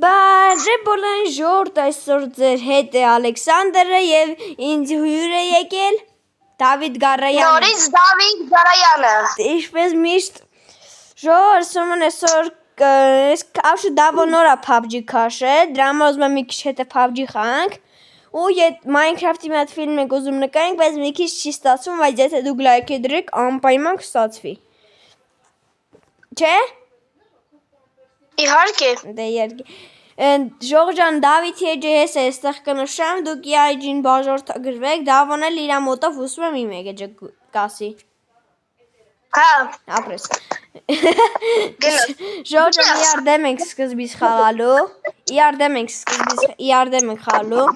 Բարի բոլան ժորդ այսօր ձեր հետ է Ալեքսանդրը և ինձ հյուր է եկել Դավիթ Գարայանը։ Նորից Դավիթ Գարայանը։ Ինչպես միշտ ժոր սոմն այսօր ավշու դավոնորա PUBG քաշել, դրա համար ուզում եմ մի քիչ հետը PUBG խաղանք ու Minecraft-ի մի հատ ֆիլմ ենք ուզում նկարենք, բայց մի քիչ չի ստացվում, բայց եթե դուք լայք դրեք, անպայման կստացվի։ Չէ՞։ Իհարկե։ Դե իհարկե։ Ժողովուրդ ջան, Դավիթի էջը ես է այստեղ կնշեմ, դուք IG-ին բաժորթագրվեք, Դավոն էլ իր մոտով ուզում եմ իմ էջը կասի։ Հա։ Ապրես։ Ժողովուրդ ջան, իարդեմ ենք սկզբից խաղալու։ Իարդեմ ենք խաղալու։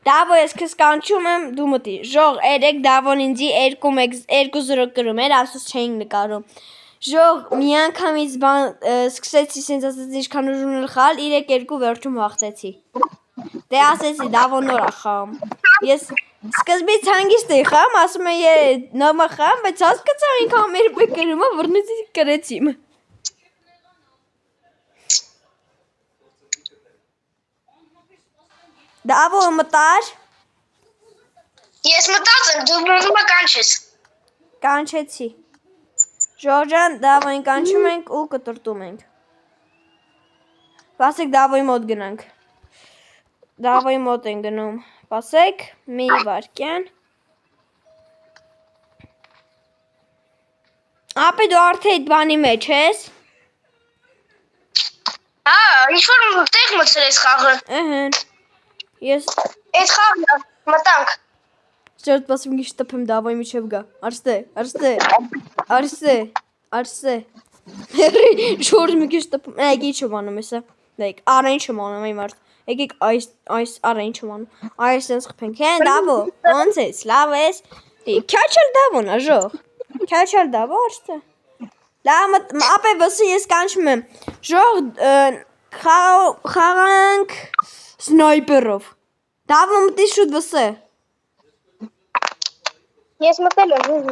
Դավո ես քեզ կանչում եմ, դու մտի։ Ժող 3 Դավոն ինձի 2-0 կրում էր, ասուս չէինք նկարում։ Ժող մի անգամից սկսեցի սենց ասեց ինչքան ուժ ունել խաղալ, 3-2 վերջում հաղթեցի։ Դե ասեցի Դավոն նորա խաղամ։ Ես սկզբից հանգիստ էի խաղում, ասում եմ նոմա խաղամ, բայց հասկացա ինքան մեր բեկերումը վռնեցի կրեցիմ։ Դավո մտար։ Ես մտած եմ, դու ուզում եք կանչես։ Կանչեցի։ Ժողովուրդ ջան, Դավոյին կանչում ենք ու կտրտում ենք։ Պասեք Դավոյի մոտ գնանք։ Դավոյի մոտ են գնում։ Պասեք, մի վարկյան։ Ապե դու արդեն այդ բանի մեջ ես։ Հա, ինչ-որ տեղ մտցել ես խաղը։ Ըհն։ Ես Այդ խաղն է, մտանք։ Շորտ պասում գիշ տպեմ Դավոյի միջև գա։ Արսե։ Շորտ մի գիշ տպեմ, եկի չեմ անում եսը։ Դեք, առայն չեմ անում այ մարդ։ Եկեք այս առայն չեմ անում։ Այս սենց խպենք, հեն Դավո, ոնց ես, լավ ես։ Քյաչալ Դավոն ա ժող։ Քյաչալ Դավո արստը։ Լավ, ապե վսը ես կանչում եմ։ Ժող խաղանք սնայպերով։ Դավո մտի շուտ վսը։ Ես մտել եմ։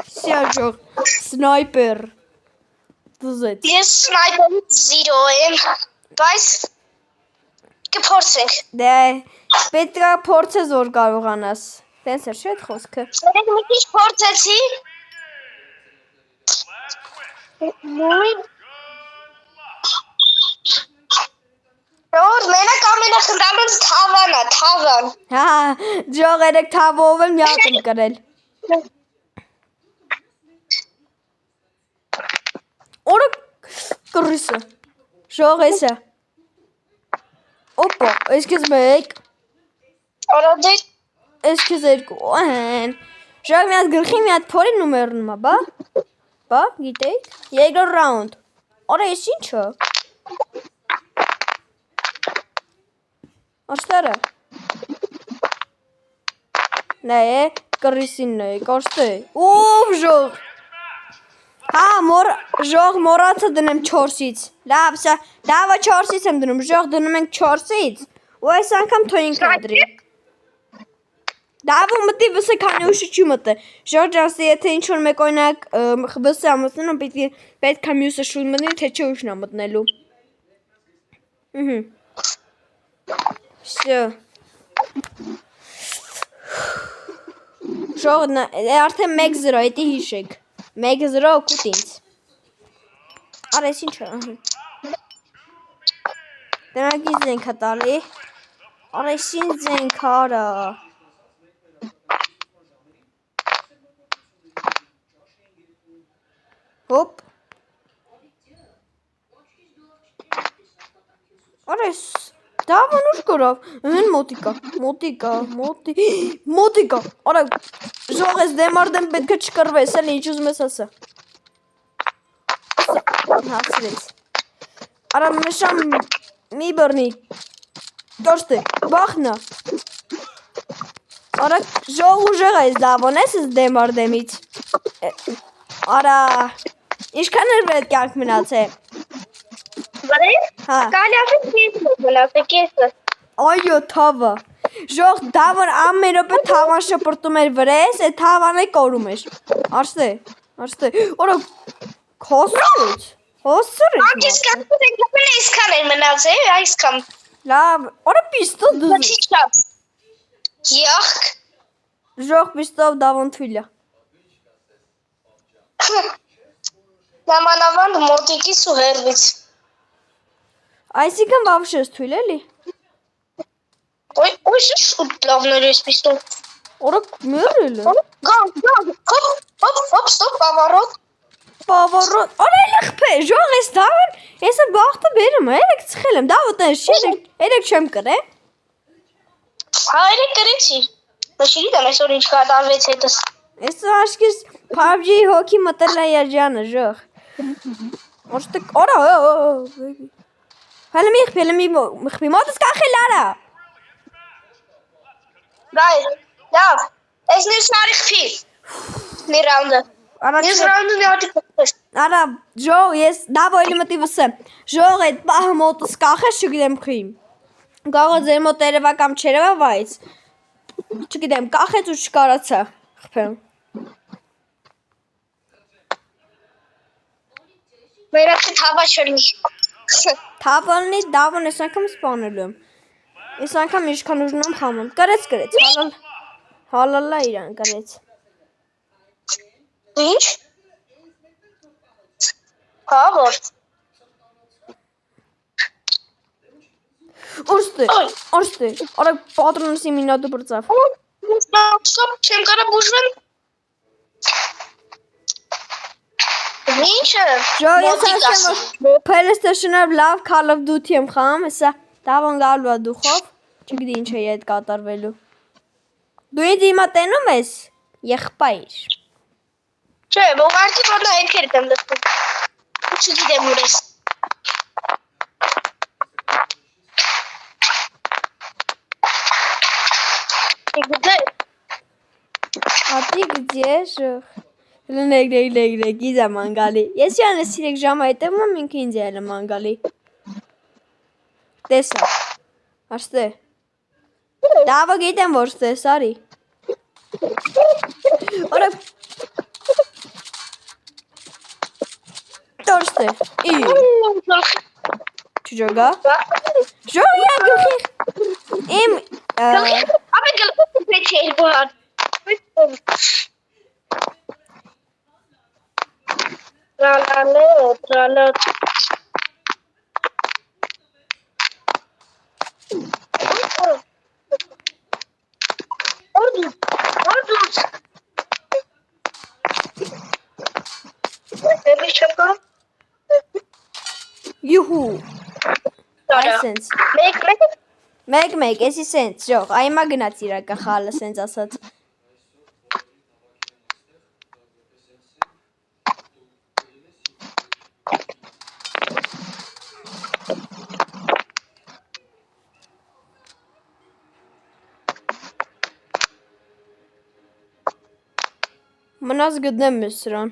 Всё, ժող, սնայպեր։ Դուզեց։ Ես սնայպերից 0 եմ, բայց կփորձենք։ Դե, պետք է փորձես որ կարողանաս։ Տենց էր չէ՞ այդ խոսքը։ Երեք մի քիչ փորձեցի։ Որ մենակ ամենախնդալից թավան է, թավան։ Հա, ժող 3 թավով եմ մի հատ եմ կրել։ Օրը կռիսը։ Ժող էսը։ Օպա, ես քեզ 1։ Արա դե Ես քեզ 2։ Ահեն։ Ժող մի հատ գլխի մի հատ փորի նումերնում է, բա։ Բա, գիտեք։ Երկրորդ ռաունդ։ Արա ես ինչը։ Աշտարը։ Նայ է, կռիսին նայ, կաշտե։ Ով ժող։ Հա, ժող մորացը դնեմ 4-ից։ Լավ, սա, լավը 4-ից եմ դնում, ժող դնում ենք 4-ից։ Ու այս անգամ թոյին կադրի։ Դավո մտի վսը քանի ուշի չի մտը։ Ժող ջանսի, եթե ինչ-որ մեկ օրինակ վսը ամուսնում, պետք է մյուսը շուտ մտնի, թե չէ ուշն է մտնելու։ Всё։ Ժող արդեն 1-0, էդի հիշեք։ 1-0 օգուտ ինձ։ Արա ես ինչ է։ Դրանք ինձ ենք հտալի։ Արա ես ինձ ենք արա։ Հոպ։ Արա ես Դավոն ուշ կորավ, հեն մոտիկա, արա, ժող ես դեմարդեմ պետք է չկրվես, էլ ինչ ուզում ես ասա։ Հասրեց։ Արա մշամ մի բրնի, կաշտ է, բախնա։ Արա, ժող ուժեղ ես Դավոն ես դեմարդեմից։ Արա, ինչքան էր վետ կյանք մնաց է։ Բարև։ Հա։ Կալյասը կեսը մնաց է կեսը։ Այո, թավը։ Ժող Դավոն ամեն րոպե թավան շպրտում էր վրես, այդ թավան է կորում էր։ Արստե։ Օրա քոսուց։ Հոսոր է։ Անկես կանցել եկել է իսկան էր մնաց է, այսքան։ Լավ, օրա պիստոլ դու։ Չի չափ։ Յախք։ Ժող պիստով դավոն թույլը։ Նամանավանդ մոտիկից ու հերվից։ Այսինքն վավշ ես թույլ էլի։ Ոյ շուտ լավներ ես պիստոլ։ Օրա մերել է։ Հոպ, ստոպ, պավարոտ։ Պավարոտ, օրա լխփե, ժող ես դավոն, եսը բախտը բերում է, երեք ծխել եմ, դավոտ ես երեք չեմ կրե։ Հա, երեք կրեցի։ Նշիրի դեմ այսօր ինչ կատարվեց հետս։ Ես աշկիս PUBG-ի հոգի մտել է երջանը, ժող։ Օրա, հələ միխպի, մոտս կախել արա։ Լավ, ես նիրս նարի խպի։ Մի ռաունդը։ Ես ռաունդը նյատի կպես։ Արա, ժող, ես դավո էլի մտի վսեմ, ժող էդ պահը մոտս կախես չգիտեմ խիմ։ Գաղը ձեր մոտ երևա կամ չերևա վայց, չգիտեմ, կախեց ու չկարացա, խպեմ։ Մերակի թավա չրնի։ Թավալնի դավոն ես անգամ սպանելու եմ։ Ես անգամ ինչքան ուժնում խամում, կրեց, հալալա իրան կրեց։ Ինչ? Հա, որ։ Օրստի, արա պատրոնսի մինատը բրծավ։ Ստոպ, չեմ կարա բուժվեմ։ Ինչը։ Ժո, ես ասեմ, որ PlayStation-ով լավ Call of Duty եմ խաղում, հեսա դավոն գալու է դուխով, չգիտի ինչ է ետ կատարվելու։ Դու ինձ իմա տենում ես, եղբայր։ Չէ, բողարկի որնա հետքերդ եմ լսում։ Չգիտեմ ուր ես։ Ատի գծի է, ժող։ Լնեկ, իզ եմ անգալի։ Ես յանը սիրեք ժամ այտեմ եմ ինքը ինձ էլ եմ անգալի։ Տեսա, աշտե։ Դավը գիտեմ որ ստես, արի։ Որա, տորստե, չջոգա։ Ժող յա գլխի, իմ, Ապե գլխի պեչի էր բոհար։ Տրալատ։ Օրդուց։ Էլի չեմ կարում։ Յուհու, այսենց, մեկ, եսի սենց, ժող, այմա գնաց իրակա խալը սենց ասած։ Մնաց գտնեմ ես սրան։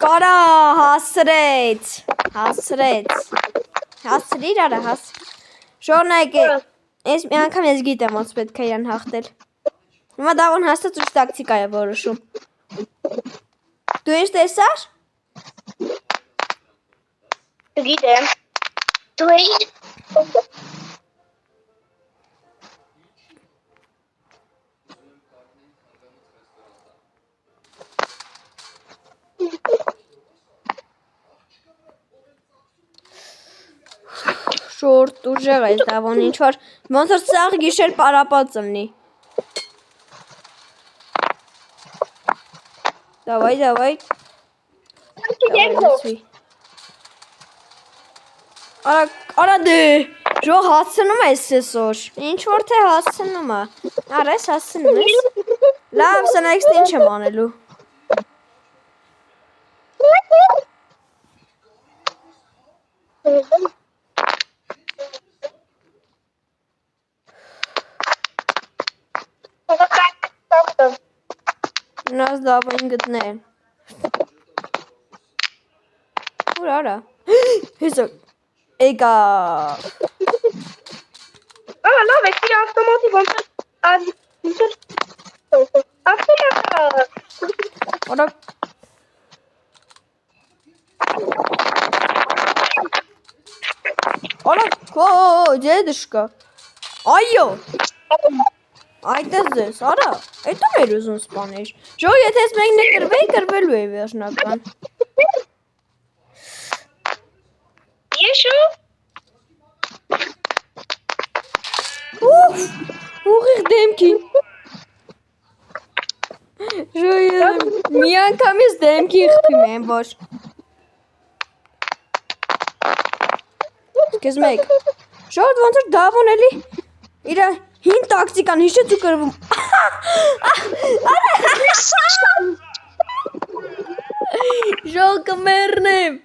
Կարա, հասրեց, հասրիր արա, շորնայք է, ես մի անգամ ես գիտեմ ոնց պետք է իրան հաղթել։ Հիմա դավոն հաստատ ուչ տակտիկա է որոշում։ Դու ինչ տեսար։ Գիտեմ։ Դու էի։ Շորտ ուժեղ է դավոն ինչ որ ոնց որ սաղ գիշեր պարապած ըլնի։ Դավայ։ Արա դե, ժող հասցնում ես սեսոր, ինչ որ թե հասցնում է, արա ես հասցնում ես, լավ սա նեքստ ինչ եմ անելու։ Նազ դավային գտնեն։ Ուր արա։ Հեսո, էգա։ Լավ, եկիր ավտոմատի ոնց Օրա Օրա քո դեդշկա Այո Այդպես ես արա Էդ ում էր ուզում սպանել Ժո եթե ես մեկն է կրվեի կրվելու է վերջնական Եշու Ուղիղ դեմքին Ժո մի անգամ ես դեմքին խփում եմ որ Սկեզ մեկ Ժո ոնց որ դավոն էլի Իրա հին տակտիկան հիշեց ու կրվում Ժո կմեռնեմ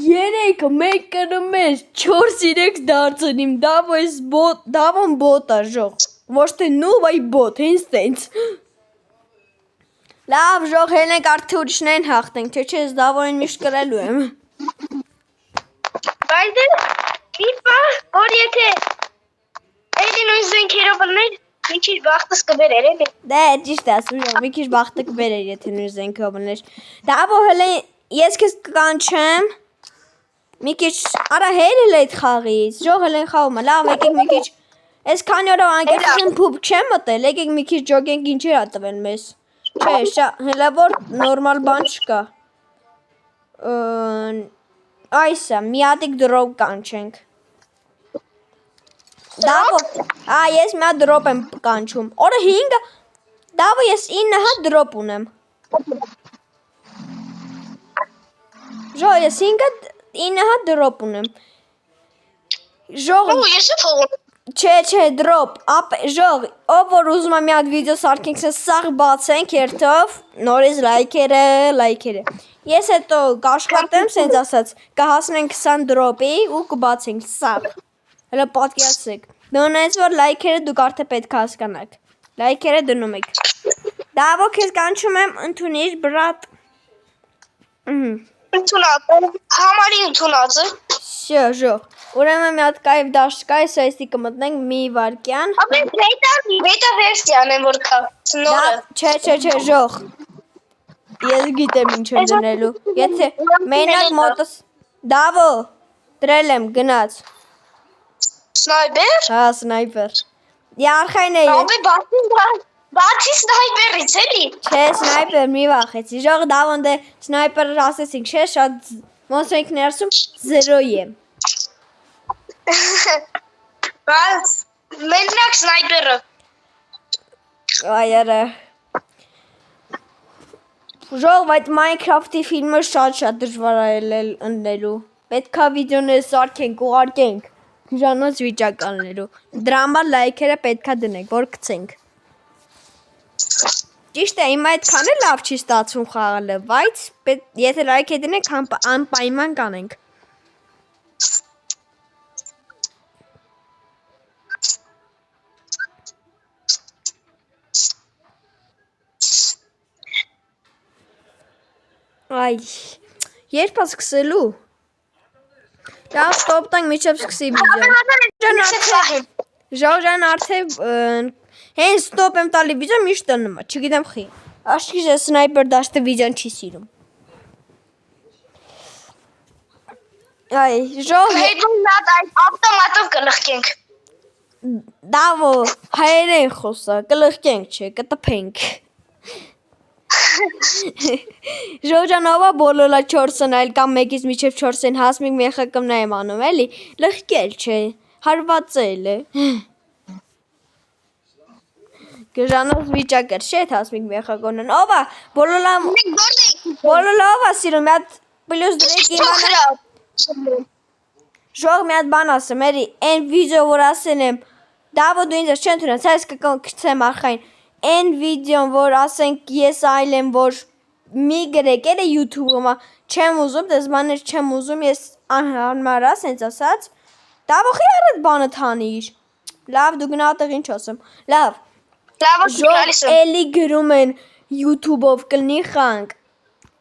Երեքը մեկ կրում ես 4-3 դարձնիմ դավոն բոտ է ժող Ոչ թե նուվ այ բոտ հենց տենց Լավ ժող հելենք արդի ուրիշներին հաղթենք Թե չես դավոնին միշտ կրելու եմ Բայց դե Իպա որ եթե Էլի նույն զենքերով ըլներ Մի քիչ բախտս կբերեր էլի Դե ճիշտ ասում ժող մի քիչ բախտը կբերեր եթե նույն զենքով ըլներ Դավո հələ ես քեզ կկանչեմ Մի քիչ արա հելել այդ խաղից ժող հələ խաղում լավ եկեք մի քիչ Այս քանի օրով անկեղծ փուփ չեմ մտել եկեք մի քիչ ջոգենք ինչեր ա տվել մեզ Չէ հələ որ նորմալ բան չկա Այսա մի հատիկ դրոպ կանչենք Դավո ես մի հատ դրոպ եմ կանչում Օրը 5 Դավո ես 9 հատ դրոպ ունեմ Ժո ես 9 հատ դրոպ ունեմ Ժող ես է փողում Չէ դրոպ Ժող ով որ ուզում է մի հատ վիդեո սարքենք սաղ բացենք երթով նորից լայքերը Ես հետո կաշխատեմ սենց ասած կհասնենք 20 դրոպի ու կբացենք սաղ Հələ պատկերացրեք Դոնից որ լայքերը դուք արդեն պետք է հասկանաք Լայքերը դնում եք Դավո քեզ կանչում եմ ընդունիր բրատ Ընդունած Համարի ընդունածը Շո ժող Ուրեմն մի հատ կայվ դաշտ կա Այս այստի կմտնենք մի վարկյան Ապեն բետա վերսիան եմ որ կա Սնորը Չէ ժող Ես գիտեմ ինչ եմ դնելու Եթե մենակ մոտս Դավո Դրել եմ գնաց Սնայպեր Հա սնայպեր Իարխայն է Ապե բացի սնայպերից էլի Չէ սնայպեր մի վախեցի Ժող դավոն դե սնայպեր ասեցինք չէ շատ ոնց ենք ներսում 0 եմ Բայց մենակ սնայպերը Այարը Ժող այդ Minecraft-ի ֆիլմը շատ դժվար է ըննելու Պետքա վիդեոները սարքենք ուղարկենք Ժանոց վիճակալնելու Դրա համար լայքերը պետքա դնենք որ գցենք Ճիշտ է հիմա այդքան էլ լավ չի ստացվում խաղալը Բայց եթե լայք է դնենք անպայման կանենք Այ երբ է սկսելու Լավ ստոպ տանք միջև սկսի վիդեոն Ժողջան արդեն հեն ստոպ եմ տալի վիդեոն միշտ տնում է չգիտեմ խի Աշկի է սնայպեր դաշտը վիդեոն չի սիրում Այ ժող Հետո նատ այդ ավտոմատով կլխկենք Դավո հայերեն խոսա կլխկենք չէ կտփենք Ժողջանովա բոլոլա 4-ն այլ կամ 1-ից միջև 4-ին հասմիկ մեխակմնա եմ անում էլի լխկել չէ հարվածել է Գժանով վիճակեր շետ հասմիկ մեխակոնն Ովա բոլոլա ովա սիրում մի հատ պլյուս դրեք իմանա Ժող մի հատ բան ասեմ էլի են վիդեո որ ասեն եմ Դավո դու ինձ չեն թունած այս կկցեմ արխային Են վիդեոն որ ասենք ես այլ եմ որ մի գրեք էլ է YouTube-ում չեմ ուզում դες բաներ չեմ ուզում ես անհարմար ասենց ասած Դավոխի առդ բանը թանիր Լավ դու գնահատեղ ինչ ասեմ Լավ Ժող էլի գրում են YouTube-ով կլնի խանք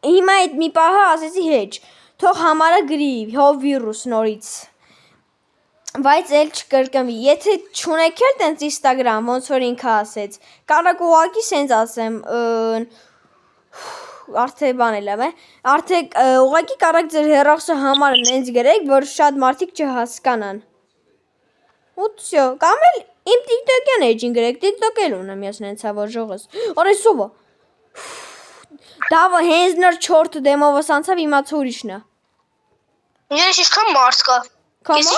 Հիմա այդ մի պահը ասեցի հեչ Թող համարը գրի հով վիրուս նորից Բայց էլ չկրկնվի, եթե չունեք էլ տենց Instagram, ոնց որ ինքը ասեց, կարակ ուղակի սենց ասեմ, Արդեն բան էլ է, արդեն ուղղակի կարակ ձեր հեռախոսը համարը նենց գրեք, որ շատ մարդիկ չհասկանան։ Ու всё, կամ էլ իմ TikTok-յան էջին գրեք, TikTok էլ ունեմ ես նենցա որ ժողս։ Օրես սովա։ Դավո հենց նոր 4 դեմովս անցավ իմաց ուրիշն է։ Ես իսկական մարդ կա։ Ես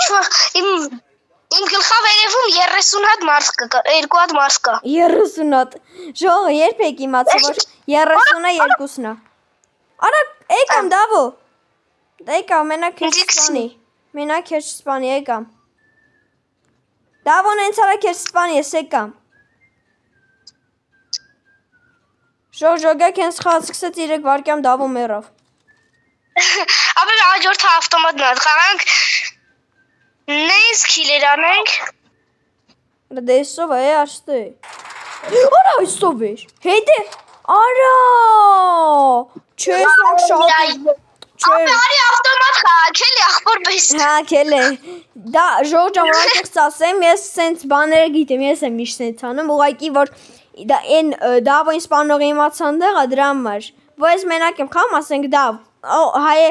իմ գլխավ երևում 30 հատ մարդ կա, 2 հատ մարդ կա։ 30 հատ։ Ժողը երբեք իմացա որ 30-ը 2-ն է։ Արա, եկամ Դավո։ Եկամ, մենակ քեզ սպանի։ Մենակ քեզ սպանի եկամ։ Դավոն հենց արա քեզ սպանի ես եկամ։ Ժողը քեզ խացկսեց 3 վարկյամ Դավո մեռավ։ Ապա հաջորդը ավտոմատն է, խաղանք նենց քիլեր անենք։ Դեսով է աշտե։ Արա այսով էր։ Հետե արա։ Չես շատ։ Ապա արի ավտոմատ խաղաք էլի ախպոր պես։ Հա, քելե։ Դա ժողջամ ուրախ ասեմ, ես սենց բաները գիտեմ, ես եմ միշտ սենց անում, ուղղակի որ դա այն Դավոին սպանողի իմացան դեղա դրա համար։ Որ ես մենակ եմ խամ, ասենք Դավ, հայ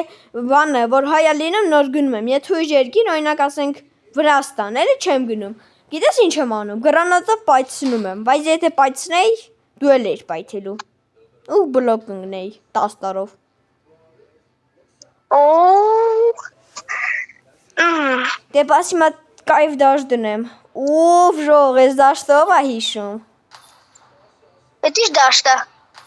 բանը, որ հայա լինեմ նոր գնում եմ։ Եթե ուրիշ երկիր, օրինակ ասենք Վրաստան, էլի չեմ գնում։ Գիտես ինչ եմ անում, գրանատով պայթցնում եմ, բայց եթե պայթցնեի, դու էլ էիր պայթելու։ Ու բլոկ կընկնեի 10 տարով։ Դե բաս հիմա կայվ դաշտ դնեմ։ Ուվ ժող, ես դաշտով ա հիշում։ Էդ ինչ դաշտ է։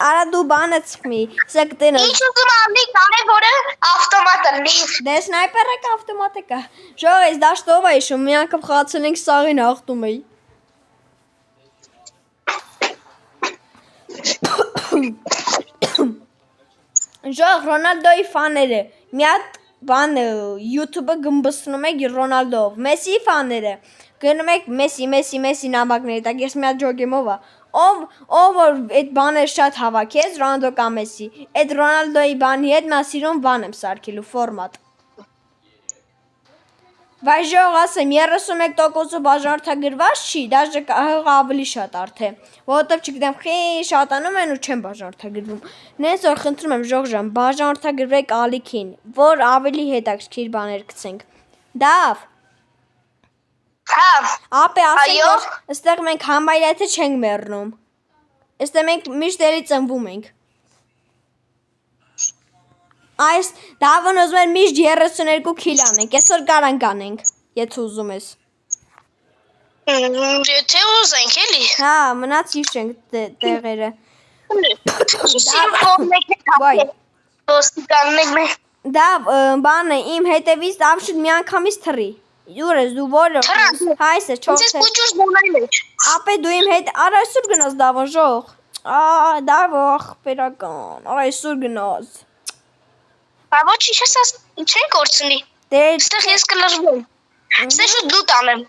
Արա դու բանը ծխմի, սա կտենը։ Ինչ ուզում ալնի կարևորը ավտոմատը լի։ Դե սնայպերը կա ավտոմատը կա։ Ժող, ես դաշտով ա հիշում, մի անգամ խացել ենք սաղին աղտում էի։ Ժող, Ռոնալդոյի ֆաները, մի հատ բան YouTube-ը գմբսնում եք Ռոնալդով, Մեսսի ֆաները, գնում եք Մեսսի նամակները, տակ ես մի հատ ջոգեմով ա, ով որ այդ բանը շատ հավաքեց, Ռոնալդո կա Մեսսի, այդ Ռոնալդոյի բանի հետ մա սիրում բան եմ սարքելու, ֆորմատ։ Բայց ժող ասեմ, 31% բաժանորդագրված չի, դաժե ավելի շատ արդեն, որովհետև չգիտեմ, խի շատանում են ու չեն բաժանորդագրվում։ Նենց որ խնդրում եմ ժող ժամ, բաժանորդագրվեք ալիքին, որ ավելի հետաքրքիր բաներ գցենք։ Դավ։ Հա։ Ապե ասենք, որ այստեղ մենք համայլեթը չենք մեռնում։ Այստեղ մենք միշտ էլի ծնվում ենք։ Այս Դավոն ուզում էր միշտ 32 քիլ անենք, այսօր կարանք անենք, եթե ուզում ես։ Եթե ուզենք էլի։ Հա, մնաց հիշենք տեղերը։ Դա բանը իմ հետևից ավշուտ մի անգամից թռի։ Յուրես դու որը։ Հայս է 4։ Ես կուճուս դոնայլ եմ։ Ապե դու իմ հետ արա այսօր գնաս Դավոն ժող։ Դավո ախպերական, արա այսօր գնաս։ Բաբո չի չես չեն կորցնի։ Այստեղ ես կլրվում։ Ստե շուտ դու տանեմ։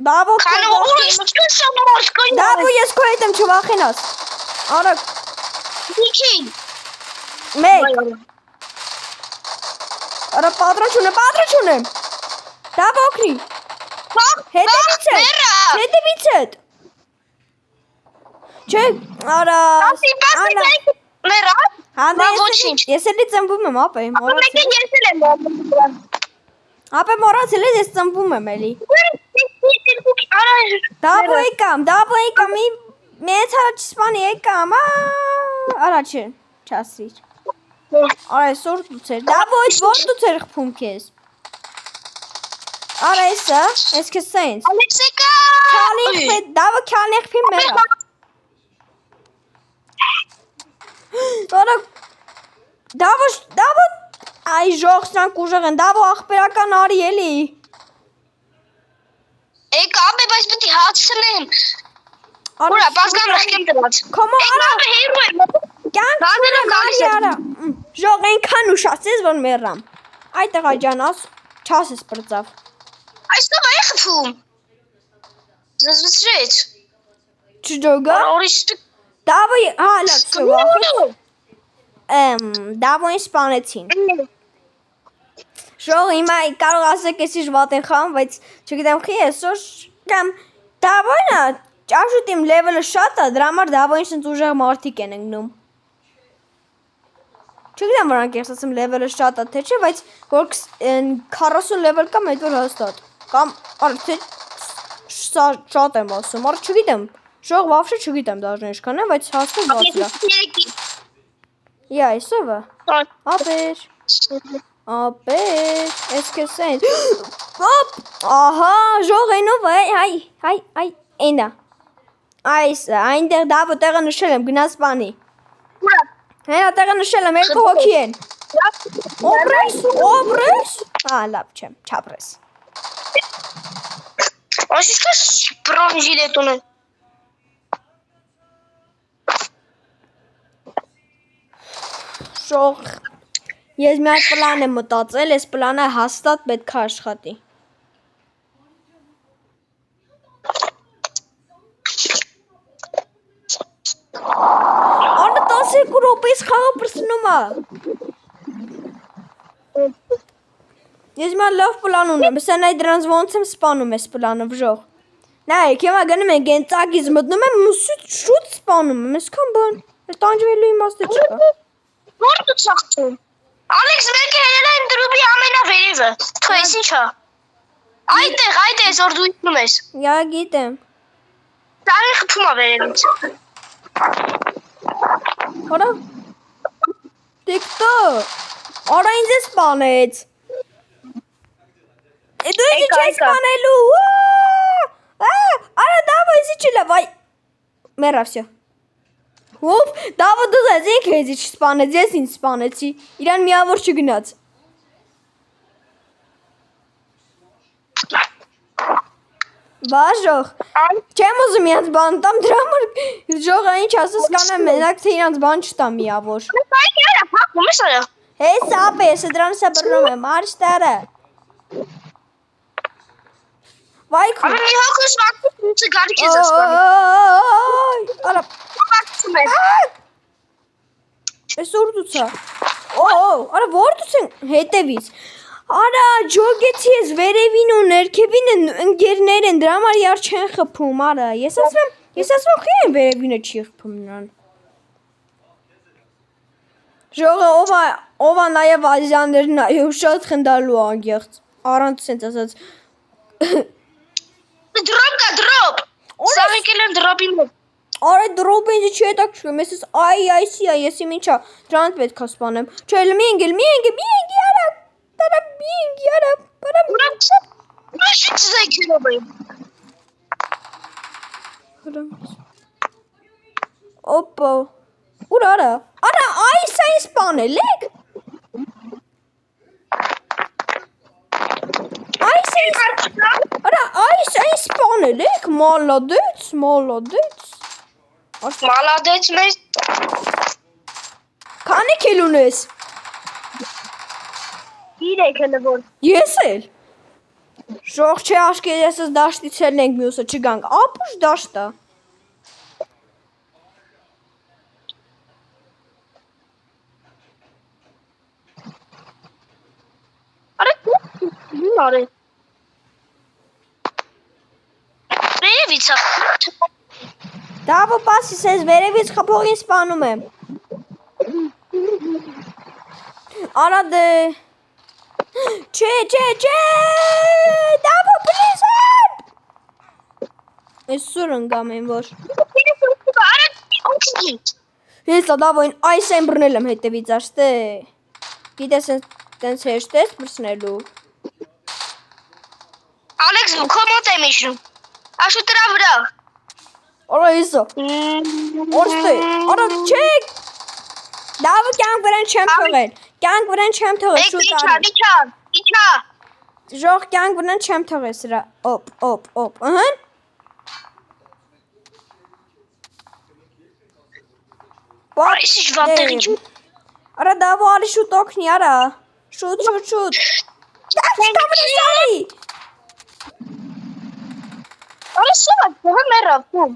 Դավո քանը ուրիշ չշամորս կոյն։ Դավո ես քո հետ եմ չվախենաս։ Արա դիքի։ Մեկ։ Արա պատրոն չունեմ։ Դավո օգնի։ Հետևից հետ։ Չէ, արա։ Մերա։ Հա, ես էլի ծնվում եմ, ապե, մորացել։ Ես էլ եմ։ Ապե մորացել ես, ես ծնվում եմ էլի։ Դավո եկամ, մեծ հարաչ սպանի եկամ, արա չէ, չասիր։ Արա այսօր դուցեր, Դավո այդ որ դուցեր խպում կեզ։ Արա այսը, ես կեզ սենց։ Ալեքսեկա։ Դավո քյալն էխպին մերա։ Արա, Դավո, այ ժող սրանք ուժեղ են, Դավո ախպերական արի էլի։ Էկ ապե, բայց պտի հացնեմ։ Ուրա, բազգան ռխկեմ դրած։ Կոմո արա։ հերու եմ։ Կյանք սուրեմ արի արա։ Ժող ենքան ուշացես, որ մերամ։ Այ տղա ջանաս, չաս ես պրծավ։ Այստով այ խպում։ Զզվծրեց։ Չջոգա։ Օրիշտ։ Դավո, հա, լավ, Դավոին սպանեցին։ Ժող հիմա կարող ասեք ես իժ վատ են խաղում, բայց չգիտեմ խի այսօր կամ Դավոյնը ճաշուտ իմ լևելը շատ է, դրա համար Դավոյին սենց ուժեղ մարդիկ են ընկնում։ Չգիտեմ որ անկեղծ ասեմ level-ը շատ է թե չէ, բայց որ 40 level կամ այդ որ հաստատ։ Կամ արդյոք շատ եմ ասում, առ չգիտեմ։ Շող вообще չգիտեմ даже ինչքան է, բայց հաստատ բացրա։ Я այսօվը։ Ապեր։ Ապեր, ես կսեն։ Ոպ, ահա, ժող այնով է, հայ, այնա։ Այս, այնտեղ դավը տեղը նշել եմ, գնաց բանի։ Ուրա։ Հենա տեղը նշել եմ, երկու հոգի են։ Օբրես։ Լավ չեմ, չապրես։ Ասիսկա բրոն ժիլետ ունեն։ Շող, ես մի այդ պլան եմ մտածել, ես պլանը հաստատ պետք է աշխատի։ Անը 12 րոպեից խաղը պրսնում է։ Ես մի լավ պլան ունեմ, սա նայ դրանց ոնց եմ սպանում ես պլանը վժող։ Նայեք, հիմա գնում ենք են ծագից մտնում եմ ու շուտ սպանում եմ, այսքան բան։ Այս տանջվելու իմաստը չկա։ Որ դու ցախծում։ Ալեքս մեկը հելել է իմ դրուբի ամենավերևը։ Թո ես ինչա։ Այդտեղ որ դու իջնում ես։ Յա գիտեմ։ Տարի խփում է վերևից։ Արա։ Տիկտո։ Արա ինձ է սպանեց։ Դու ինձ չես սպանելու։ Արա դավո ես իջիլա, վայ։ Մեռավ всё։ Ոպ, դավո դու ես ինքը ես իջ սպանեց, ես ինձ սպանեցի։ Իրան միավոր չգնաց։ Բաժող, չեմ ուզում իրանց բան տամ, դրա համար ժողը ինչ ասես կանեմ մենակ, թե իրանց բան չտամ միավոր։ Այ արա, փակում ես արա։ Հես ապ ես, դրանց է բռնում եմ, արջ տարը։ Վայքու։ Ամեն մի հոգուս մակում ինձ գարիք ես ասպանում։ Արա, Մակում ես։ ես որդուցա։ Արա, որդուց են հետևից։ Արա, ջոգեցի ես վերևին ու ներքևին են ընկերներ են, դրա համար իար չեն խփում, արա, ես ասվեմ խի են վերևինը չի խփում նրան։ Ժողը ով է նաև ազյաններն ու շատ խնդալու անգեղծ, առանց սենց ասած։ Դրոպ կա, դրոպ։ Սա մեկել են դրոպի մոտ։ Արա դրոպը ինձ չի հետաքրքրում, ես այսի է, ես իմ ինչա, դրանց պետք է սպանեմ։ Չէ, մի ընկի, արա, տարա, մի ընկի, արա, պարա։ Մաշի ծայքերով եմ։ Օպո, ուր արա, այս այն սպանել եք։ Արա, այս այն սպանել եք, մալադեց։ Մալադեց մեզ։ Քանի քիլ ունես։ 3 հələ որ։ Ես էլ։ Շող չէ աշկե ես ես դաշտից էլ ենք մյուսը չգանք, ապուշ դաշտա։ Արե։ Վերևից է։ Դավո պասիս ես վերևից խփողին սպանում եմ։ Արա դե։ Չէ, դավո պլիզ եմ։ Ես սուր ընգամ եմ որ։ Ես դավոին այս եմ բրնել եմ հետևից աշտե։ Գիտես տենց հեշտ ես բրսնելու։ Ալեքս քո մոտ եմ իջնում։ Աշու դրա վրա։ Արա իսա։ Օրստե, արա չեք։ Դավը կյանք վրան չեմ թողել, շուտ արի։ Իչա։ Ժող կյանք վրան չեմ թողել սրա, օպ, ըհն։ Այս ինչ վատեղ ինչ։ Արա դավո արի շուտ օգնի, արա։ Շուտ։ Արա սովա, դողը մերավ, կում։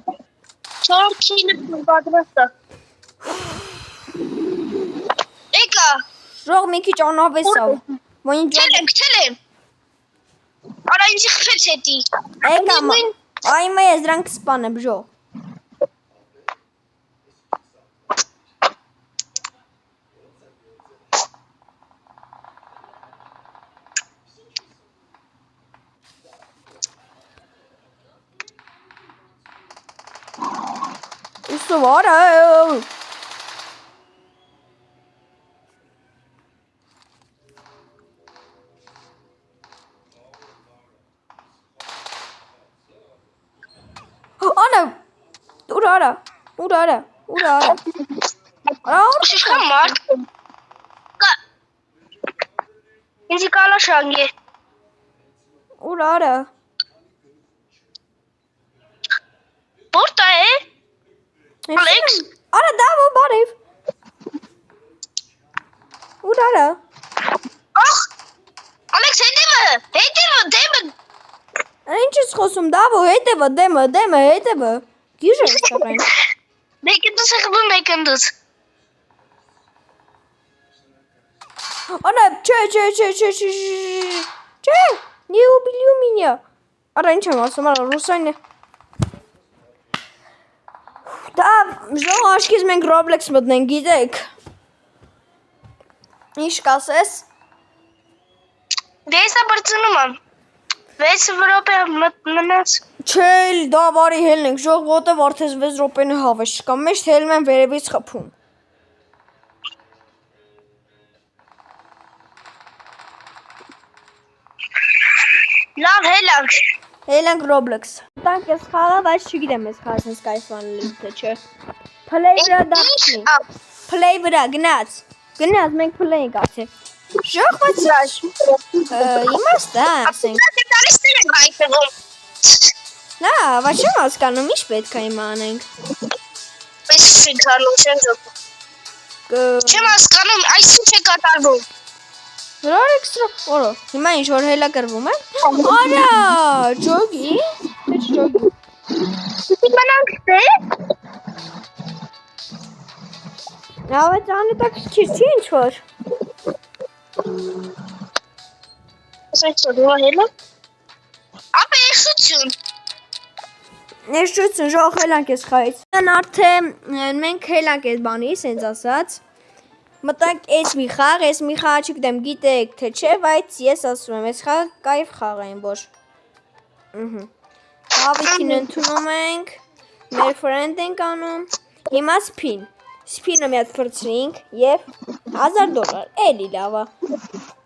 Չորքինը պատրաստա։ Եկա։ Ժող մի քիչ անավես ավ։ Քթել եմ։ Արա ինձի խփեց հետի։ Եկա, այմա ես դրանք սպանեմ, ժող։ Ուսով արա։ Արա, ուր արա։ Շիշքան մարդ ինձի կալա շանգի Ուր արա։ Որտա է Ալեքս Արա դավո բարև։ Ուր արա։ Ալեքս հետևը դեմը Ինչ ես խոսում դավո հետևը դեմը հետևը։ Գիժ ես տղեն։ Մեկնդուս եղբում մեկնդուս Արա չէ Не убили меня Արա ինչ եմ ասում արա ռուսային է Դա ժող աշկից մենք Roblox մտնենք գիտեք Ինչ կասես Դեսա բրծնում եմ 6 րոպե մնաց Չէ դա բարի հելնենք ժող ոտև արդես 6 րոպենը հավես չկա մեջ հելում են վերևից խփում Լավ հելանք Հելանք Roblox Տանք ես խաղա բայց չգիտեմ ես խաղաս ես կայֆանել թե չէ Play վրա դարձնի Play վրա գնաց մենք play ենք ասել Ժող բայց իմաստա ասենք Նա, բայց չեմ հասկանում, ինչ պետք է իմանենք Պես չենք հանում, չեմ հասկանում, այս ինչ է կատարվում Հրար էքստրա, որո, հիմա ինչ որ հելա կրվում է Արա, ջոգի, թե չջոգի Պիտի մնանք թե Նավը ծանը տակ քիրջի ինչ որ Ասենք սոդուա հելա Ապե էշություն Նեշություն ժող հելանք ես խայից Արդեն մենք հելանք ես բանի, սենց ասած Մտանք ես մի խաղ չգիտեմ գիտեք թե չէ, բայց ես ասում եմ, ես խաղ կայվ խաղ են որ Հավիքին ընդունում ենք, մեր ֆրենդ ենք անում, հիմա Սպինը մի հատ պրծրինք և $1000, էլի լավա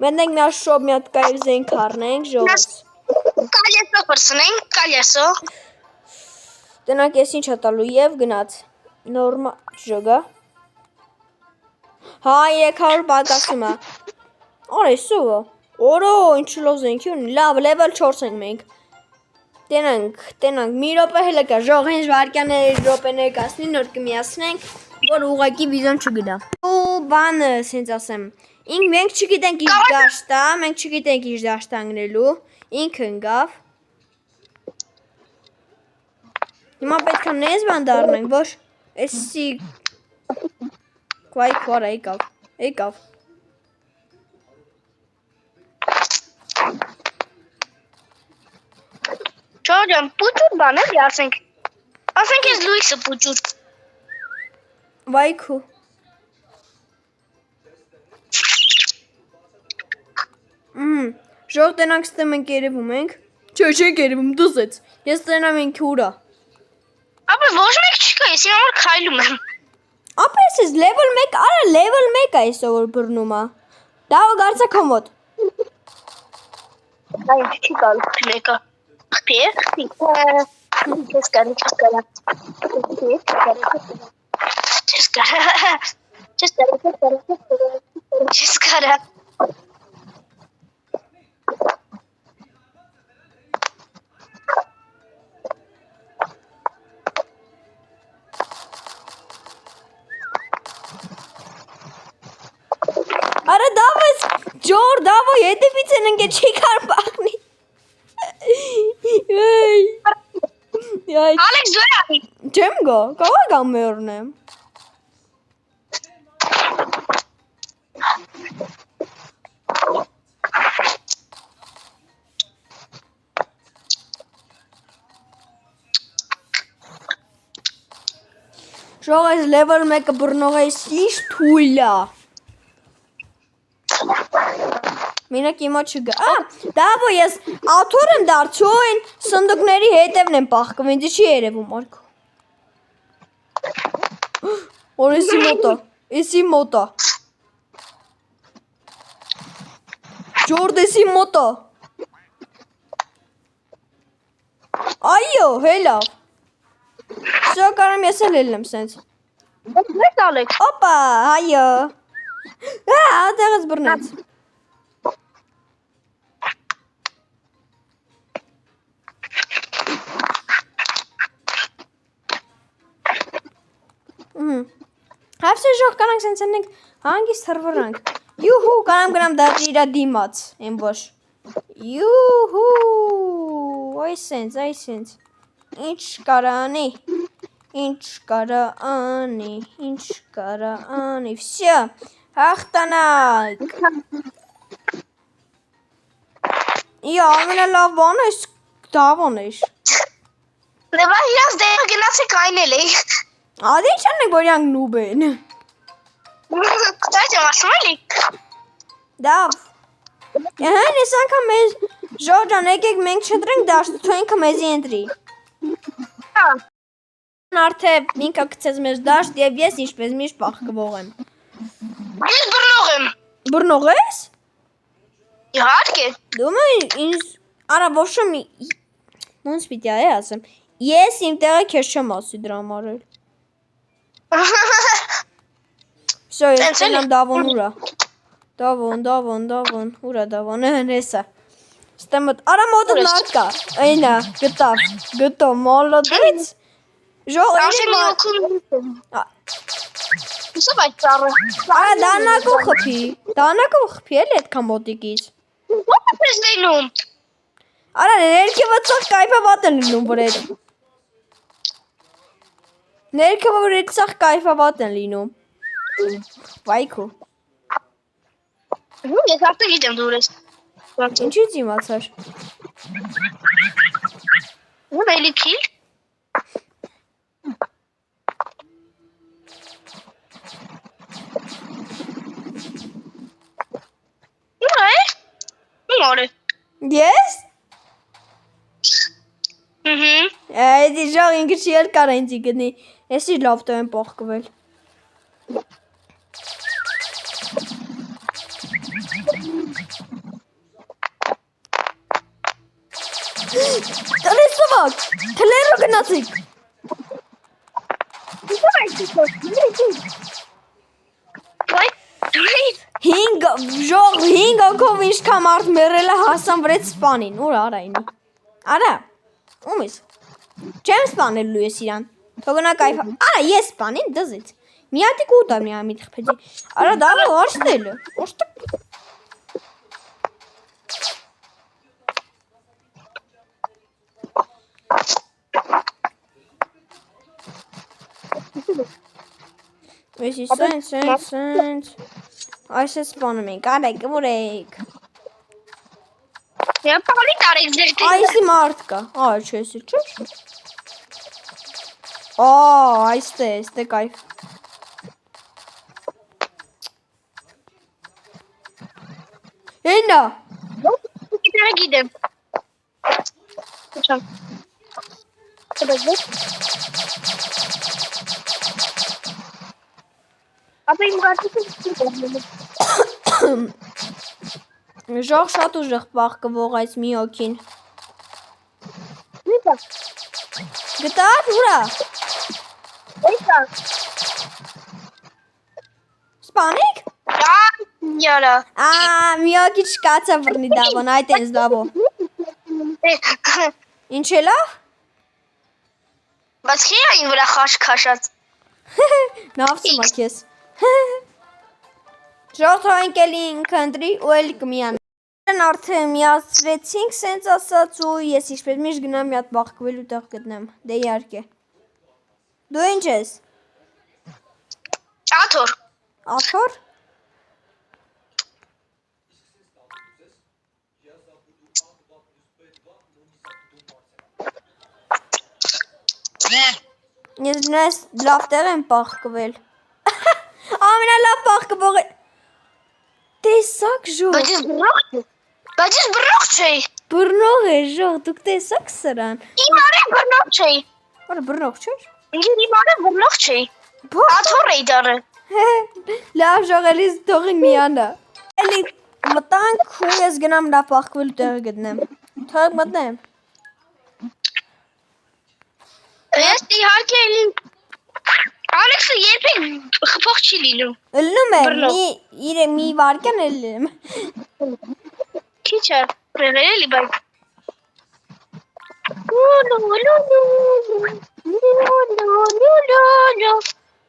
Մենք մի հատ շոբ մի հատ կայվ զենք հարնենք, ժողս Կալեսո պրծնենք, կալեսո Տնակ ես ինչ հատալու և գնաց Նորմա ժոգա Հա 300 բակասում է Արեսուվը Օրո ինչ լոզ ենք ունի լավ լևել 4 ենք մենք Տենանք մի ռոպե հելը կա ժող հենց վարկյաներ ռոպեներ կասնի նոր կմիասնենք որ ուղակի վիզոն չգնա ու բանը սենց ասեմ մենք չգիտենք ինչ դաշտա մենք չգիտենք ինչ դաշտ անգնելու ինքը ընգավ հիմա պետք է նեզ բան դարնենք որ էսի Quay քորա եկավ Չոջան պուճուր բան էլի ասենք ես լույսը պուճուր Վայքու Ժող տնանք ստեմ ենք երևում ենք Չէ չենք երևում դուսեց Ես տնամ ենք ուրա Ապե ոչ մեկ չկա ես իմ համար քայլում եմ Ապե ես level 1 արա level 1 այսօր որ բռնում է Դա գարցա կոմոդ Այ չի կալ մեկը Խփի Չես կարի Արա դավես ջոր դավո հետևից են ընկե չի կար բաղնի Ալեքս դու յանի Չեմ գա կաղա գամ մերնեմ Ժող ես level 1-ը բռնող ես ինչ թույլա Մինակ իմա չգա դավո ես աթոր եմ դարձու են սնդուկների հետևն եմ պախկում ինձ չի երևում արկո Օրեսի մոտա։ Էսի մոտա։ Ջորդեսի մոտա։ Այո, հելա։ Շո կարամ ես էլ ելնեմ սենց։ Մեծ Ալեքս։ Օպա, այո։ Ատեղս բռնեց։ Հապսը ժող կանանք սենց ենենք հանգիստ հրվրանք։ Յուհու, կանամ գնամ դաժ իրա դիմաց, եմ ոչ։ Յուհու, այ սենց։ Ինչ կարա անի, վսյա, հաղթանակ։ Իա, ամենա լավ բան ես դավոն ես։ Դեպա իրաց դեղը գնացեք այնել էի։ Ադի չանեք, որ յանք նուբ են։ Կտայց եմ ասում էլի։ Դավ։ Հեն ես անգամ մեզ ժորջան եկեք մենք չտրենք դաշտ, թու ինքը մեզի ենտրի։ Արդե ինքը կծեց մեզ դաշտ և ես ինչպես միշտ պաղկվող եմ։ Ես բռնող եմ։ Բռնող ես։ Իհարկե։ Դումը ինձ արա ոչմ ոնց պիտի այ ասեմ։ Ես իմ տեղը քեզ չեմ ասի դրա մարել։ Всё, ես գնամ դավոն ուրա։ Դավոն, ուրա դավոն, հեսա։ Ստեմոտ, արա մոտդ մարդ կա։ Այնա, գտավ, մոլոդից։ Ժող, Ասեմ մի օգում։ Ուսով այդ ծառը։ Արա դանակով խփի էլի այդքան մոտիկից։ Ո՞վ ես լինում։ Արա ներքևը ծախ կայֆավատ են լինում վրետ։ Ներքևը վրետ ծախ կայֆավատ են լինում։ Վայքո։ Ես արդեն գիտեմ դու ես։ Ինչից իմացար։ Ո՞վ էլի քիլ։ Մորը։ Ես։ Հհհ։ Այդի ժող ինքը չի էլ կարա ինձի գնի։ Ես իր լավտո եմ պողկվել։ Տնես սվակ, թլերո գնացիք։ Հինգ անգով ինչքան մարդ մեռել է հասան վրեց սպանին, ուր արա ինի։ Արա, ում ես։ Չեմ սպանելու ես իրան։ Թողնա կայֆա։ Արա, ես սպանին դզից։ Միատիկ ուտա միամիտ խպեցի։ Արա, դավը աշտելը։ Աշտը։ Ես սենց։ Այս է սպանում ենք, արեք, որեք։ Եվ պալի տարեք ձերտի։ Այսի մարդ կա, չես չէ։ Այստե կայֆ։ Հենա։ Գիտեմ։ Ապա իմ Ժող շատ ուժեղ պաղկվող այս մի օքին։ Գտար, ուրա։ Սպանիք։ Յարա։ Մի օքի չկացա վրնի դավոն, այդ ենս դավո։ Ինչ է լավ։ Բայց խի այն վրա խաշած։ Նավսում ակ ես։ Ժող թողենք էլի ինքը ընտրի ու էլի կմիան։ Արդեն միացրեցինք սենց ասած ու ես ինչպես միշտ գնամ մի հատ բաղկվելու տեղ գտնեմ, դե իհարկե։ Դու ինչ ես։ Աթոր։ Աթոր։ Ես նայես լավ տեղ եմ պաղկվել։ Ամենալավ պաղկվող է։ Տեսակ ժող։ Բայց ես բռնող չէի։ Բռնող է ժող, դուք տեսակ սրան։ Իմ արև բռնող չէի։ Որը բռնող չէր։ Իմ արև բռնող չէի։ Աթոռ էի դարը։ Լավ ժողելիս թողին միանա։ Էլի մտանք ու ես գնամ լավ պախկվելու տեղը գտնեմ։ Թող մտնեմ։ Ես իհարկե էլի Ալեքսը երբեք խփող չի լինում։ Ելնում է մի վարկյան ելնում։ Քիչ է ռելելի բայ։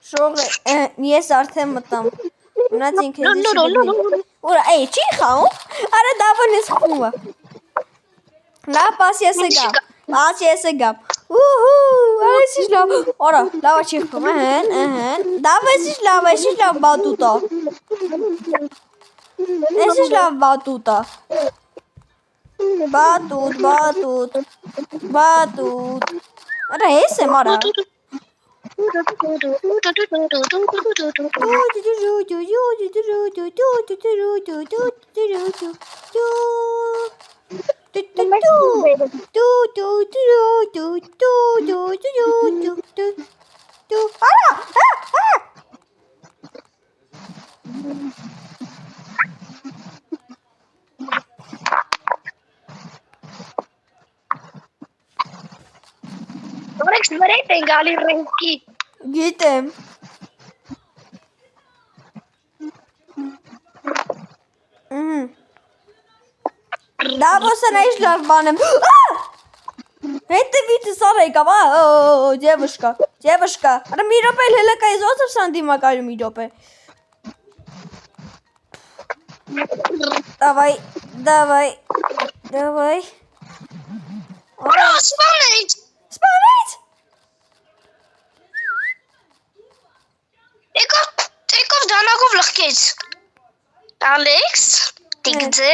Շողը ես արդեն մտամ։ Ունած ինքը դիշի։ Ուրա, էй, չի խաղում։ Արա դավոն ես խումա։ Լավ, պաս ես գամ։ Պաս ես գամ։ Այս ինչ լավ։ Արա, լավ չի խում, Դավ ես լավ բատուտա։ Ես ինչ լավ բատուտա։ Բատուտ։ Արա, ես եմ արա։ Ալեքս վրետ են գալի ռենկի։ Գիտեմ։ Դավոսը նայիշ լավ բան եմ։ Հետևիցը սար եկավ, девушка, Արա մի րոպե հելակա ես ոսով սան դիմակայում մի րոպե։ Давай։ Արա, սպանեց։ Սպանեց։ Եկով դանակով լխկեց։ Ալեքս, տիգձե։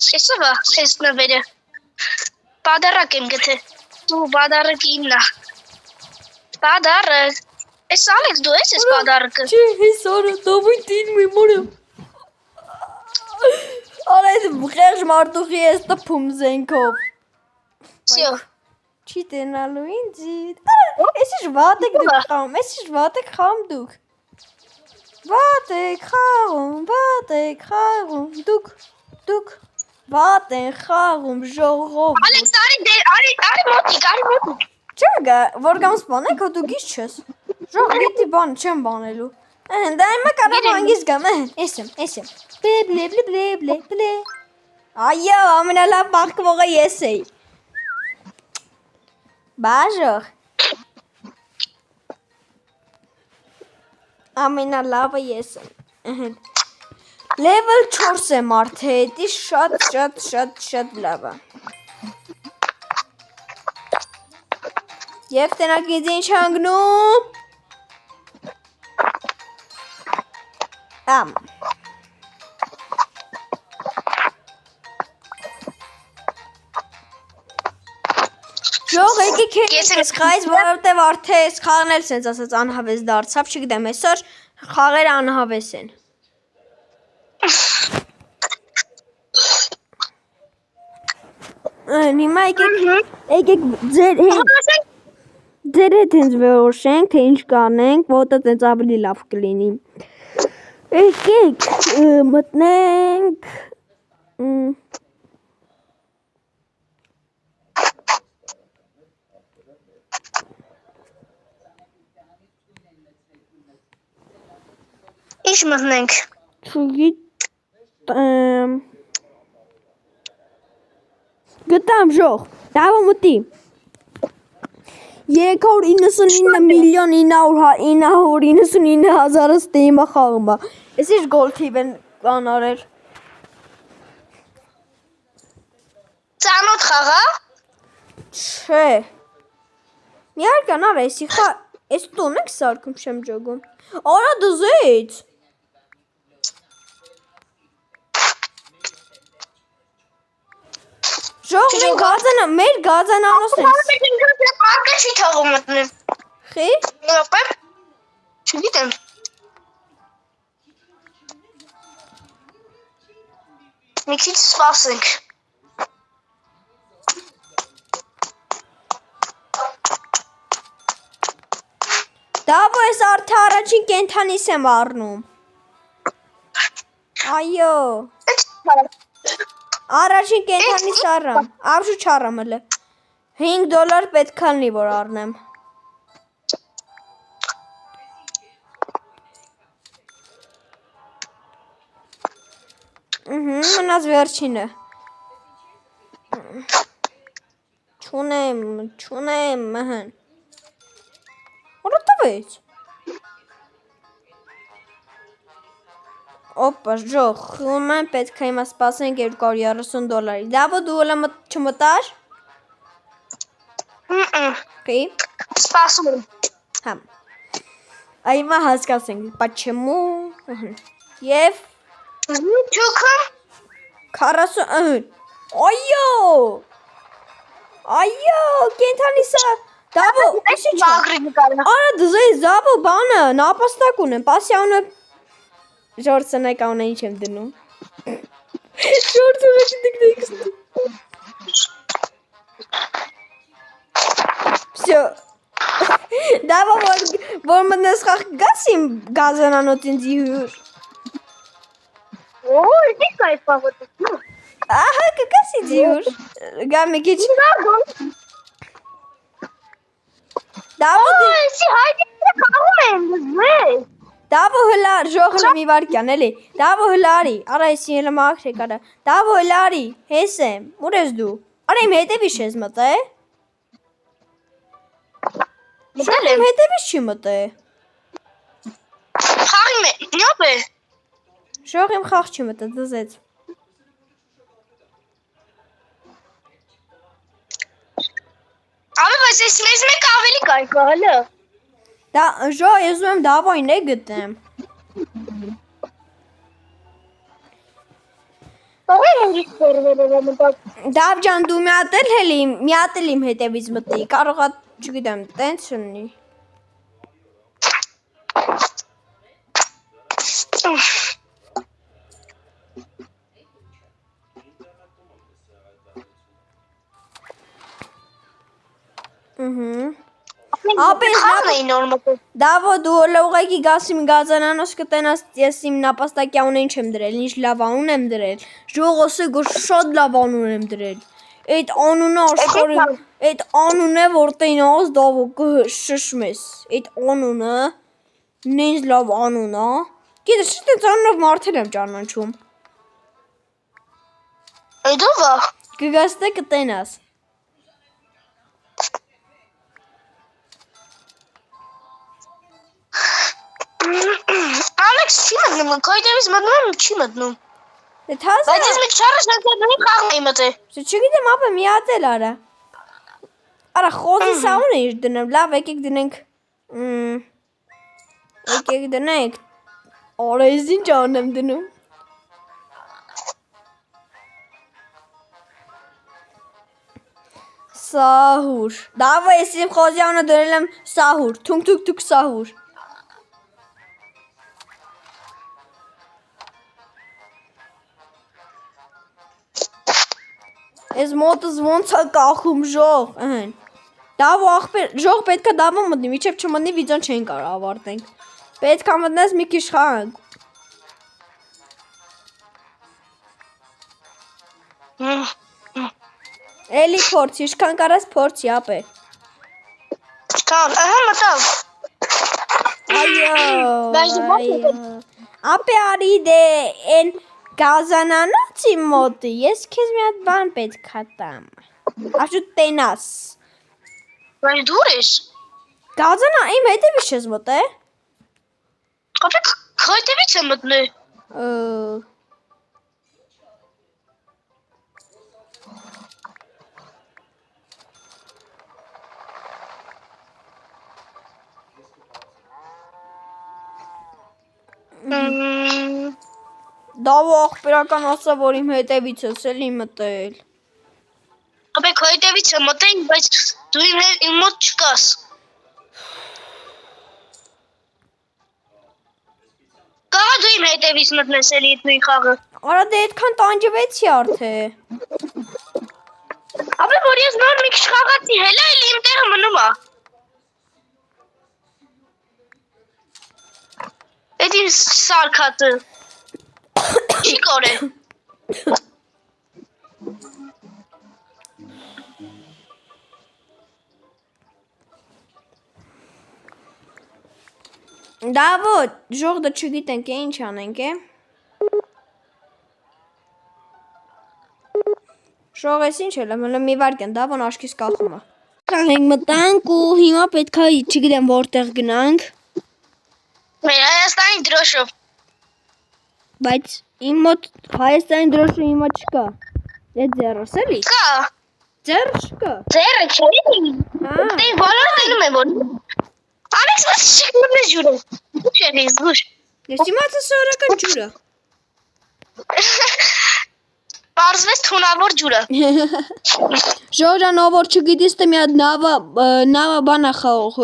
Սեսովա, ես նվերը։ Պադարակ եմ գթե։ Դու պադարակ իմնա։ Պադարակ։ Ես Ալեքս դու ես պադարակը։ Չի, ես արա, դավույն տինում եմ արա։ Արա ես խեղջ մարդուխի ես տպում զենքով։ Սյո։ Չի տենալու ինձի։ Ես ինչ վատ եք դուք խաղում, դուք։ Վատ եք խաղում, դուք։ Վատ են խաղում ժողով։ Ալեքս, արի մոտիկ։ Չեմ գա, որ գամ սպանեք, հո դու գիշ չես։ Ժող գիտի բան չեմ բանելու։ Դա իմը կարավ անգիս գամ, էսեմ։ Բլե։ Այո, ամենալավ բախկվողը ես էի։ Բաժող։ Ամենալավը ես եմ։ Level 4 եմ արդեն, դի շատ լավ է։ Եվ տենակ ինձ ինչ հանգնում։ Ժող եկի քեզ խայց, որովհետև արդեն խաղն էլ սենց ասած անհավես դարձավ, չգիտեմ, այսօր խաղերը անհավես են։ Հիմա եկեք ձեր հետ ինձ վերոշենք, թե ինչ կանենք, որտեղ տենց ավելի լավ կլինի։ Եկեք մտնենք Ինչ մտնենք։ Չգիտեմ։ Գտամ ժող, դավը մտի։ 399,999,000 ստեյմա խաղում է։ Ես ինչ գոլ թիվ են կանարել։ Ծանոթ խաղա։ Չէ։ Միար կանար էսի խա, ես տոն եք սարկում չեմ ջոգում։ Արա դզեց։ Ժող մեր գազանանոսն ենք։ Արկա չի թաղում մտնել։ Խի։ Նոպե։ Չգիտեմ։ Մի քիչ սպասենք։ Դավո ես արդեն առաջին կենթանիս եմ առնում։ Այո։ Առաջին կենթանիս առամ։ Ավշու չառամ հլը։ $5 պետք է լինի, որ առնեմ։ Մնաց վերջինը։ Չունեմ, մհն։ Որը տվեց։ Օպա, ժող, խումեն պետք է հիմա սպասենք $230։ Դավո դու հլը չմտար։ Okay. Սպասում եմ։ Հա։ Այմա հասկացենք, պաչեմու։ Եվ Չուքը 40 Այո, կենթանիսա, դավո, իշի չա։ Արա դզեի զավո բանը, նապաստակ ունեմ, պասյանը ժորդ սնայք անա ինչ եմ դնում։ Ժորդ ունեք դիգնեքս։ Всё. Դավո, որ մտնես խաղ գաս իմ գազանանոտ ինձի հյուր։ Օй, դի կայֆ պաղոտ։ Ահա, կգաս ինձի հյուր։ Գա մի քիչ։ Դավո, Սի հայդի խաղում են դզվես։ Դավո հլար, ժողը մի վարկյան, էլի։ Դավո հլարի, արա եսի ելը մաղրի կարա։ Դավո հլարի, հես եմ, ուր ես դու։ Արա իմ հետևիշ ես մտե։ Շող իմ հետևիշ չի մտե։ Խաղի մե, նյոպ է։ Շող իմ խաղ չի մտե, դզեց։ Ամի բայց ես մեզ մեկ ավելի կայք հլը։ Ժո, ես ուեմ դավոյն է գտեմ։ Ողեն ինգիս սերվերով մտակ։ Դավջան դու մի հատ էլ իմ հետևից մտի, կարողա չգիտեմ, տենց շնի։ Խաղն էի նոր մտել։ Դավո դու հլը ուղեկի գաս իմ գազանանոս կտենաս ես իմ նապաստակի անուն ինչ եմ դրել, ինչ լավ անուն եմ դրել, ժող ոսը գոր շատ լավ անուն եմ դրել, այդ անունը աշխարի, այդ անուն է որ տենաս դավո կշշմես, այդ անունը, նենց լավ անուն ա, գիտես շտենց անունով մարդել եմ ճանաչում։ Այդով ա։ Կգաս տե կտենաս։ Ալեքս չի մտնում, կայտևից մտնում եմ, չի մտնում։ Բայց ես մի չարը շնկերների խաղն էի մտել։ Չգիտեմ ապը մի հատ էլ արա։ Արա խոզի սաուն է իր դնեմ, լավ եկեք դնենք։ Եկեք դնենք։ Արա ես ինչ անեմ դնում։ Սահուր։ Դավո ես իմ խոզի անունը դրել եմ Սահուր, թունք Սահուր։ Ես մոտս ոնց է կախում ժող, ըհն։ Դավո աղբեր, ժող պետք է դավո մտնի, միջև չմտնի վիդեոն չեն կարող ավարտենք։ Պետք է մտնես մի քիչ խաղանք։ Էլի փորձի, ինչքան կարաս փորձի, ապե։ Չկան, ըհը մտավ։ Այո։ Ապե արի դե են գազանանոցի մոտի, ես քեզ մի հատ բան պետք է տամ։ Աշու տենաս։ Բայց դուր ես։ Գազանա իմ հետևից ես մոտե։ Ապե քայտևից եմ մտնել։ Դավո աղբերական ասա, որ իմ հետևից ես էլի մտել։ Ապե քայտևից եմ մտել, բայց դու իմ մոտ չկաս։ Կարա դու իմ հետևից մտնես էլի նույն խաղը։ Արա դե այդքան տանջվեցի արդե։ Ապե որ ես նոր մի քիչ խաղացի, հելա էլի իմ տեղը մնում ա։ Էդի սարքածը։ Չի կորե։ Դա ոչ, ժողովուրդը չգիտենք է ինչ անենք է։ Ժողովես ինչ էլ եմ, մի վարկյան, դավոն աշկիս կախում է։ Մենք մտանք ու հիմա պետք է չգիտեմ որտեղ գնանք, Մեր Հայաստանի դրոշով։ բայց իմ մոտ Հայաստանի դրոշը հիմա չկա։ Այդ ձեռս էլի։ Կա։ Ձեռը չկա։ Ձերը չէ։ Հա։ Դե բոլորը տենում են որ։ Ալեքս ո՞նց շիկնում է ջուրը։ Չէ, զգուշ։ Ես իմացա սովորական ջուրը։ Պարզվեց թունավոր ջուրը։ Ժողովրդան ով որ չգիտի, ստե մի հատ նավա բանա խաղող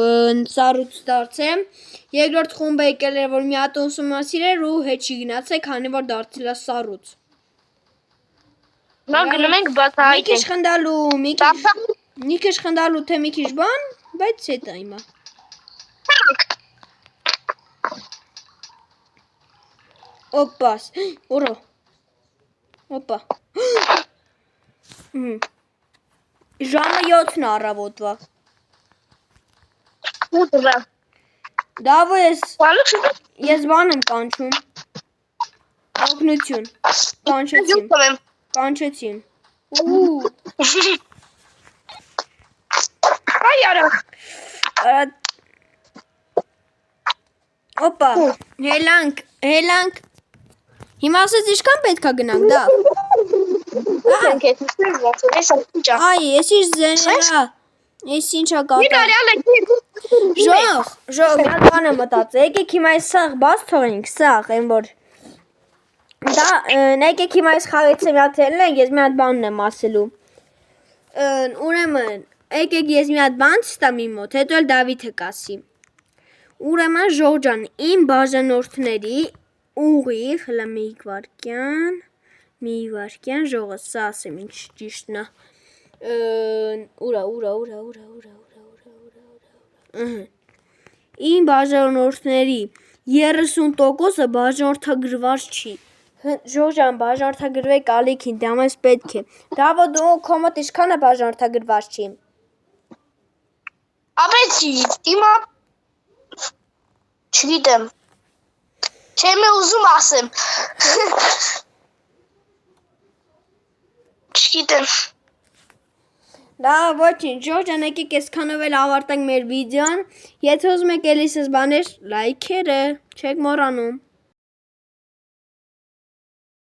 ծառուց դարձեմ։ Երկրորդ խումբը եկել էր որ մի հատ ուսումնասիրեր ու հետ չի գնացել, քանի որ դարձել է սառուց։ Նա գնում ենք Մի բացահայտ քիչ ենք։ խնդալու, մի քիչ խնդալու թե մի քիչ բան, բայց հետ է հիմա։ Օպաս, ուռո։ Օպա։ Ժամը 7-ն է առավոտվա։ Ուտվա։ Դավո Ալեքս ես բան եմ կանչում։ Օգնություն։ Կանչեցին։ ջուրը։ Կանչեցին։ Ու Այ արա։ Օպա, հելանք։ Հիմա ասես ինչքան պետք է գնանք, դա։ Ենք էս ոնց է սա։ Այ, ես իր զեներա։ Ես ինչա կատա։ Նիկարի Ալեքս։ Ժող, մի հատ բան եմ մտածել։ Եկեք հիմա այս սաղ բաց թողենք, սաղ, այն որ դա, եկեք հիմա այս խաղիցը մի հատ ելնենք, ես մի հատ բանն եմ ասելու։ Ուրեմն, եկեք ես մի հատ բան ստամ իմ մոտ, հետո էլ Դավիթը կասի։ Ուրեմն Ժող ջան, իմ բաժանորդների ուղիղ, հլա մի վարկյան, Ժողը, սա ասեմ ինչ ճիշտն է։ Ուրա։ Իմ բաժանորդների 30%-ը բաժանորդագրված չի։ Ժող ջան, բաժանորդագրվեք ալիքին, դա մեզ պետք է։ Դավո դու քո մոտ ինչքան է բաժանորդագրված չի։ Ապեցի, իմա չգիտեմ։ Չեմ ուզում ասեմ։ Չգիտեմ։ Դա ոչինչ, Ժող ջան, եկեք այսքանով էլ ավարտենք մեր վիդեոն։ Եթե ուզում եք էլի սս բաներ, լայքերը չեք մոռանում։